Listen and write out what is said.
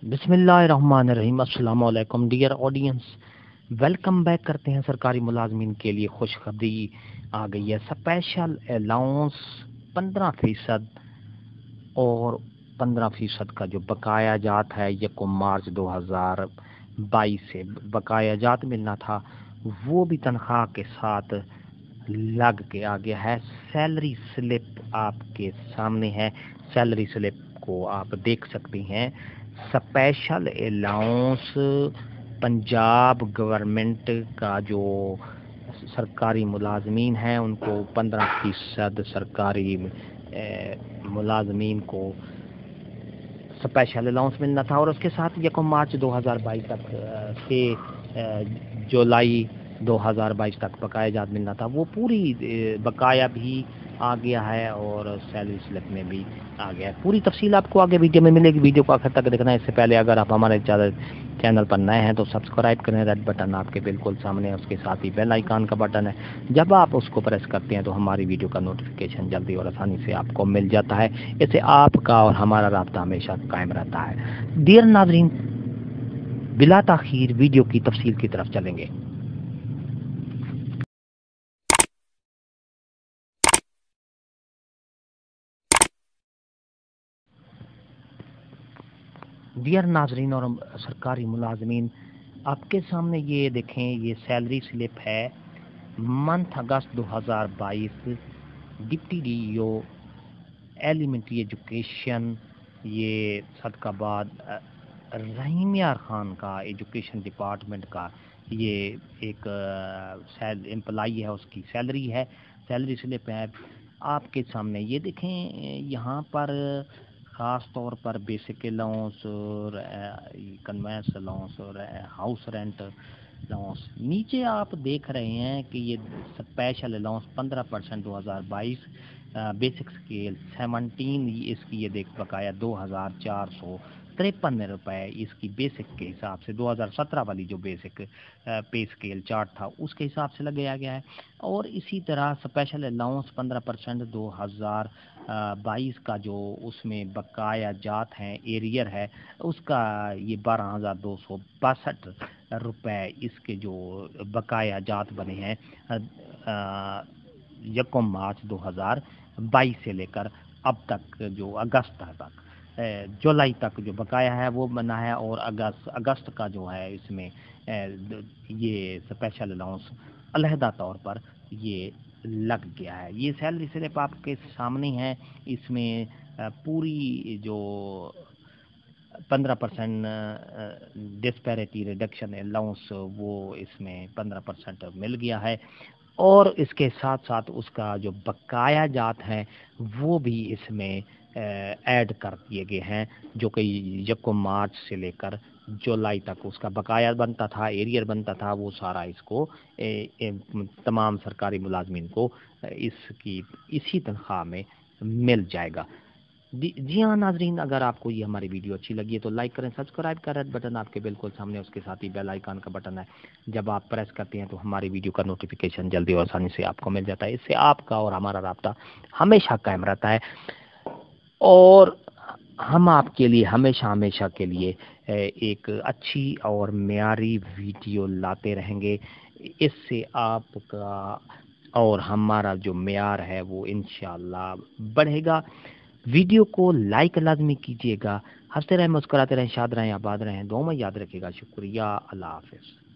बिस्मिल्लाहिर्रहमानिर्रहीम। अस्सलाम वालेकुम डियर ऑडियंस, वेलकम बैक करते हैं। सरकारी मुलाजमीन के लिए खुशखबरी आ गई है। स्पेशल अलाउंस 15% और 15% का जो बकाया जात है 1 मार्च 2022 से बकाया जात मिलना था, वो भी तनख्वाह के साथ लग के आ गया है। सैलरी स्लिप आपके सामने है, सैलरी स्लिप को आप देख सकते हैं। स्पेशल अलाउंस पंजाब गवर्नमेंट का जो सरकारी मुलाजमीन हैं उनको 15% सरकारी मुलाजमीन को स्पेशल अलाउंस मिलना था, और उसके साथ 1 मार्च 2022 तक से जुलाई 2022 तक बकाया जात मिलना था, वो पूरी बकाया भी आ गया है और सैलरी स्लिप में भी आ गया है। पूरी तफसील आपको आगे वीडियो में मिलेगी। वीडियो को आखिर तक देखना है। इससे पहले अगर आप हमारे चैनल पर नए हैं तो सब्सक्राइब करें। रेड बटन आपके बिल्कुल सामने है, उसके साथ ही बेल आइकन का बटन है। जब आप उसको प्रेस करते हैं तो हमारी वीडियो का नोटिफिकेशन जल्दी और आसानी से आपको मिल जाता है। इससे आपका और हमारा राब्ता हमेशा कायम रहता है। डियर नाज़रीन, बिला ताखीर वीडियो की तफसील की तरफ चलेंगे। डियर नाजरीन और सरकारी मुलाजमीन, आपके सामने ये देखें, ये सैलरी स्लिप है मंथ अगस्त 2022। डिप्टी डीईओ एलिमेंट्री एजुकेशन, ये सदकाबाद रहीम यार खान का एजुकेशन डिपार्टमेंट का ये एक एम्प्लाई है, उसकी सैलरी है, सैलरी स्लिप है आपके सामने। ये देखें, यहाँ पर ख़ास तौर पर बेसिक अलाउंस और कन्वेंस अलाउंस और हाउस रेंट अलाउंस, नीचे आप देख रहे हैं कि ये स्पेशल अलाउंस 15% 2022, बेसिक स्केल 17, इसकी ये देख बकाया 2453 रुपये इसकी बेसिक के हिसाब से 2017 वाली जो बेसिक पे स्केल चार्ट था उसके हिसाब से लगाया गया है। और इसी तरह स्पेशल अलाउंस 15% 2022 का जो उसमें बकाया जात हैं, एरियर है, उसका ये 12,262 रुपये इसके जो बकाया जात बने हैं 1 मार्च 2022 से लेकर अब तक, जो अगस्त तक, जुलाई तक जो बकाया है वो बना है। और अगस्त का जो है इसमें ये स्पेशल अलाउंस अलहदा तौर पर ये लग गया है। ये सैलरी स्लिप आपके सामने है। इसमें पूरी जो 15% डिस्पैरिटी रिडक्शन अलाउंस, वो इसमें 15% मिल गया है। और इसके साथ साथ उसका जो बकाया जात हैं वो भी इसमें ऐड कर दिए गए हैं, जो कि 1 मार्च से लेकर जुलाई तक उसका बकाया बनता था, एरियर बनता था, वो सारा इसको तमाम सरकारी मुलाजमीन को इसकी इसी तनख्वाह में मिल जाएगा। जी हाँ नाजरीन, अगर आपको ये हमारी वीडियो अच्छी लगी है तो लाइक करें, सब्सक्राइब करें। रेड बटन आपके बिल्कुल सामने, उसके साथ ही बेल आइकन का बटन है। जब आप प्रेस करते हैं तो हमारी वीडियो का नोटिफिकेशन जल्दी और आसानी से आपको मिल जाता है। इससे आपका और हमारा राब्ता हमेशा कायम रहता है और हम आपके लिए हमेशा हमेशा के लिए एक अच्छी और मेयारी वीडियो लाते रहेंगे। इससे आपका और हमारा जो मेयार है वो इंशाअल्लाह बढ़ेगा। वीडियो को लाइक लाजमी कीजिएगा। हंसते रहें, मुस्कुराते रहें, शाद रहें, आबाद रहें, दुआ में याद रखिएगा। शुक्रिया। अल्लाह हाफिज़।